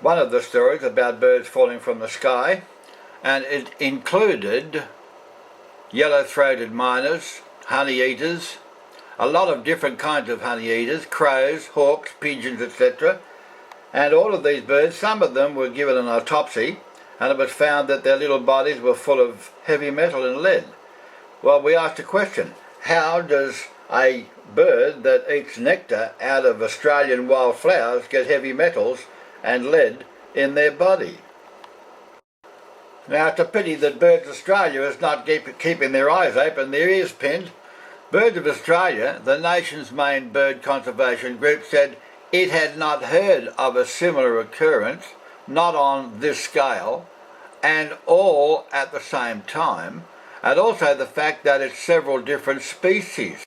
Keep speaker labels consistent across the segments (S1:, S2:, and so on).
S1: one of the stories about birds falling from the sky, and it included yellow-throated miners, honey eaters, a lot of different kinds of honey eaters, crows, hawks, pigeons, etc. And all of these birds, some of them were given an autopsy, and it was found that their little bodies were full of heavy metal and lead. Well, we asked a question: how does a bird that eats nectar out of Australian wildflowers get heavy metals and lead in their body? Now, it's a pity that Birds Australia is not keeping their eyes open, their ears pinned. Birds of Australia, the nation's main bird conservation group, said it had not heard of a similar occurrence, not on this scale, and all at the same time, and also the fact that it's several different species.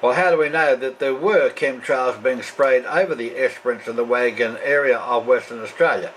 S1: Well, how do we know that there were chemtrails being sprayed over the Esperance and the Wagon area of Western Australia?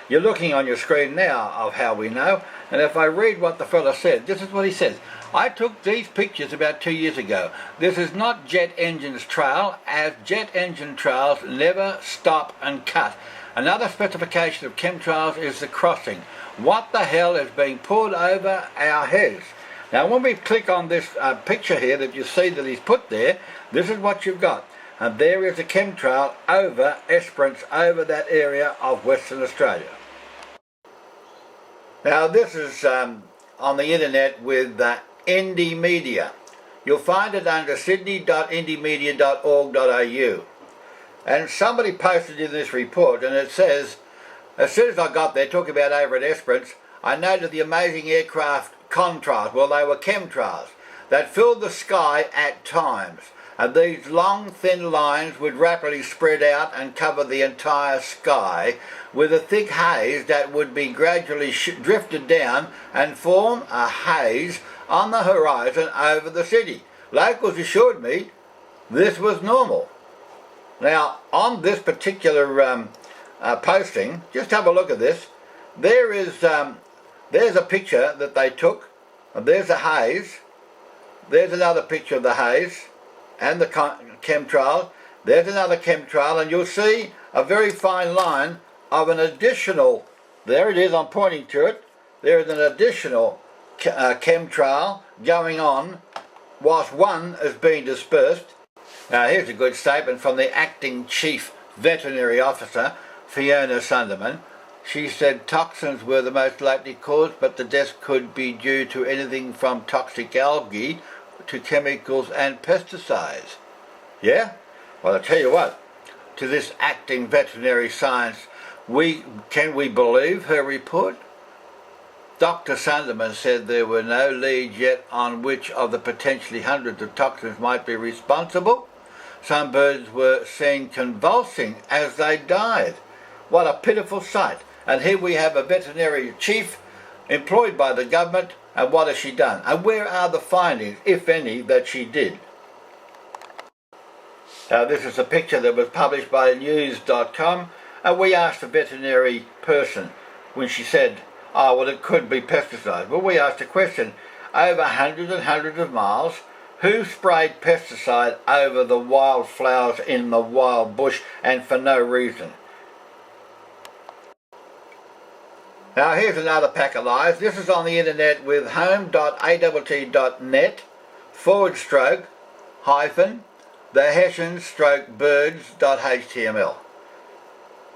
S1: You're looking on your screen now of how we know, and if I read what the fella said, this is what he says. I took these pictures about 2 years ago. This is not jet engines trail, as jet engine trails never stop and cut. Another specification of chemtrails is the crossing. What the hell is being poured over our heads? Now, when we click on this picture here that you see that he's put there, this is what you've got. And there is a chemtrail over Esperance, over that area of Western Australia. Now, this is on the internet with ND Media. You'll find it under sydney.indiemedia.org.au. And somebody posted in this report, and it says, as soon as I got there, talking about over at Esperance, I noted the amazing aircraft contrails, well, they were chemtrails, that filled the sky at times. And these long, thin lines would rapidly spread out and cover the entire sky with a thick haze that would be gradually drifted down and form a haze on the horizon over the city. Locals assured me this was normal. Now, on this particular posting, just have a look at this. There's a picture that they took, and there's a haze. There's another picture of the haze and the chemtrail. There's another chemtrail, and you'll see a very fine line of an additional, there it is, I'm pointing to it, there is an additional chemtrail going on whilst one is being dispersed. Now, here's a good statement from the Acting Chief Veterinary Officer, Fiona Sunderman. She said toxins were the most likely cause, but the deaths could be due to anything from toxic algae to chemicals and pesticides. Yeah? Well, I tell you what, to this acting veterinary science, can we believe her report? Dr. Sunderman said there were no leads yet on which of the potentially hundreds of toxins might be responsible. Some birds were seen convulsing as they died. What a pitiful sight. And here we have a veterinary chief employed by the government, and what has she done? And where are the findings, if any, that she did? Now, this is a picture that was published by news.com, and we asked a veterinary person when she said, oh, well, it could be pesticides. Well, we asked a question, over hundreds and hundreds of miles, who sprayed pesticide over the wildflowers in the wild bush and for no reason? Now, here's another pack of lies. This is on the internet with home.att.net/the Hessians/birds.html.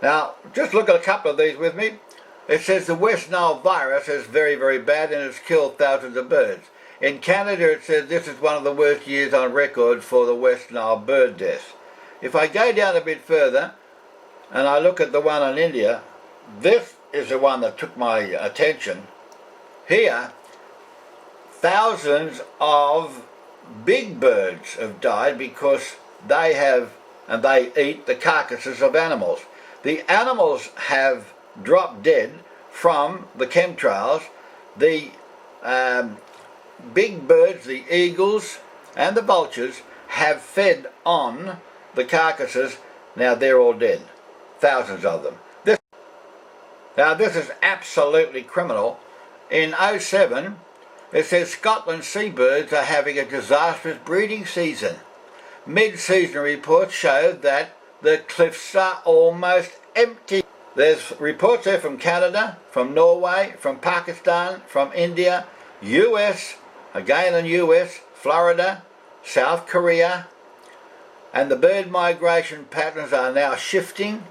S1: Now, just look at a couple of these with me. It says the West Nile virus is very, very bad and has killed thousands of birds. In Canada, it says this is one of the worst years on record for the West Nile bird deaths. If I go down a bit further and I look at the one on India, this is the one that took my attention. Here, thousands of big birds have died because they eat the carcasses of animals. The animals have dropped dead from the chemtrails. The big birds, the eagles and the vultures, have fed on the carcasses. Now they're all dead. Thousands of them. Now this is absolutely criminal. In 2007, it says Scotland seabirds are having a disastrous breeding season. Mid-season reports show that the cliffs are almost empty. There's reports there from Canada, from Norway, from Pakistan, from India, US, again in US, Florida, South Korea, and the bird migration patterns are now shifting.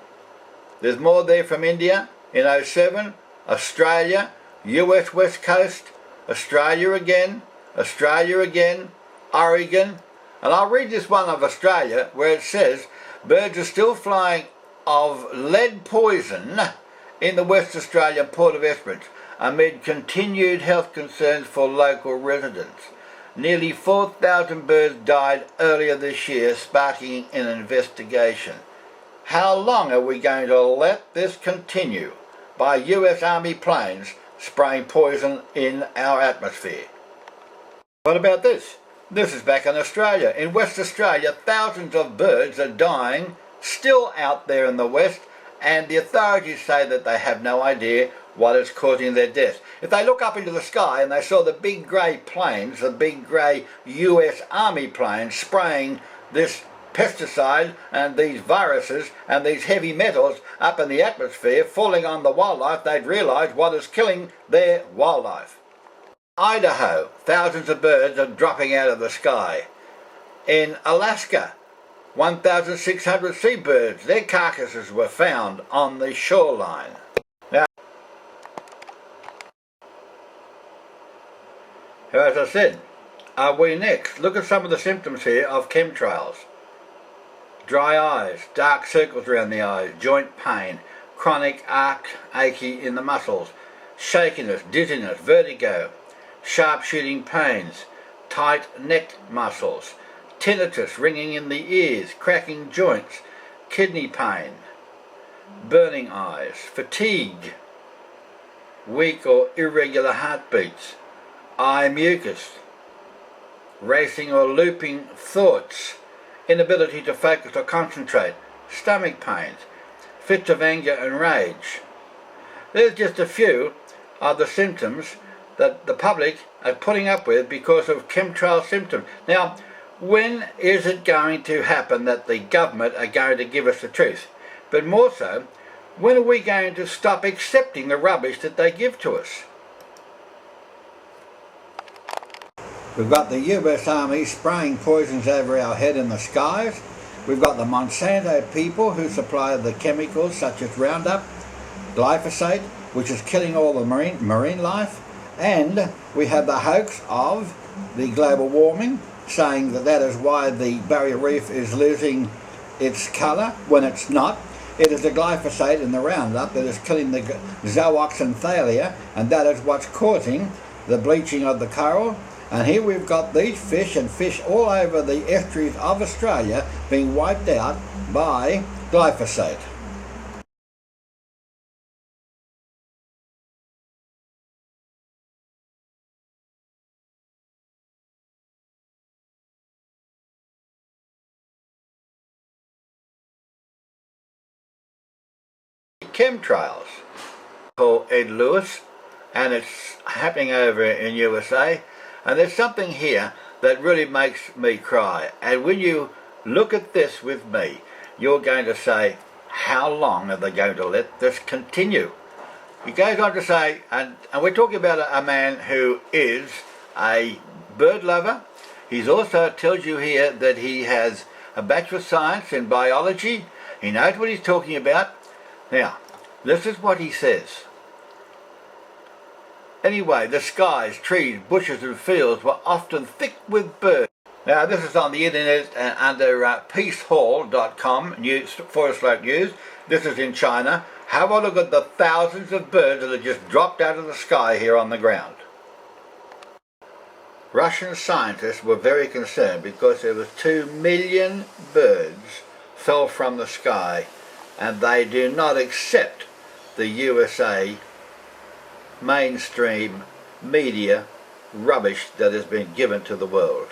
S1: There's more there from India in '07, Australia, US West Coast, Australia again, Oregon, and I'll read this one of Australia where it says birds are still flying of lead poison in the West Australian Port of Esperance amid continued health concerns for local residents. Nearly 4,000 birds died earlier this year, sparking an investigation. How long are we going to let this continue by US Army planes spraying poison in our atmosphere? What about this? This is back in Australia. In West Australia, thousands of birds are dying still out there in the west, and the authorities say that they have no idea what is causing their deaths. If they look up into the sky and they saw the big grey planes, the big grey US Army planes spraying this pesticide and these viruses and these heavy metals up in the atmosphere falling on the wildlife, they'd realise what is killing their wildlife. Idaho, thousands of birds are dropping out of the sky. In Alaska, 1,600 seabirds, their carcasses were found on the shoreline. Now, as I said, are we next? Look at some of the symptoms here of chemtrails. Dry eyes, dark circles around the eyes, joint pain, chronic achy in the muscles, shakiness, dizziness, vertigo, sharp shooting pains, tight neck muscles, tinnitus, ringing in the ears, cracking joints, kidney pain, burning eyes, fatigue, weak or irregular heartbeats, eye mucus, racing or looping thoughts, inability to focus or concentrate, stomach pains, fits of anger and rage. There's just a few of the symptoms that the public are putting up with because of chemtrail symptoms. Now, when is it going to happen that the government are going to give us the truth? But more so, when are we going to stop accepting the rubbish that they give to us? We've got the US Army spraying poisons over our head in the skies. We've got the Monsanto people who supply the chemicals such as Roundup, glyphosate, which is killing all the marine life. And we have the hoax of the global warming, saying that that is why the barrier reef is losing its colour when it's not. It is the glyphosate and the Roundup that is killing the zooxanthellae, and that is what's causing the bleaching of the coral. And here we've got these fish and fish all over the estuaries of Australia being wiped out by glyphosate. Chemtrails. Called Ed Lewis, and it's happening over in USA, and there's something here that really makes me cry. And when you look at this with me, you're going to say, how long are they going to let this continue? He goes on to say, and we're talking about a man who is a bird lover. He's also tells you here that he has a Bachelor of Science in Biology. He knows what he's talking about. Now, this is what he says. Anyway, the skies, trees, bushes and fields were often thick with birds. Now, this is on the internet under peacehall.com /news. This is in China. Have a look at the thousands of birds that have just dropped out of the sky here on the ground. Russian scientists were very concerned because there was 2 million birds fell from the sky, and they do not accept the USA mainstream media rubbish that has been given to the world.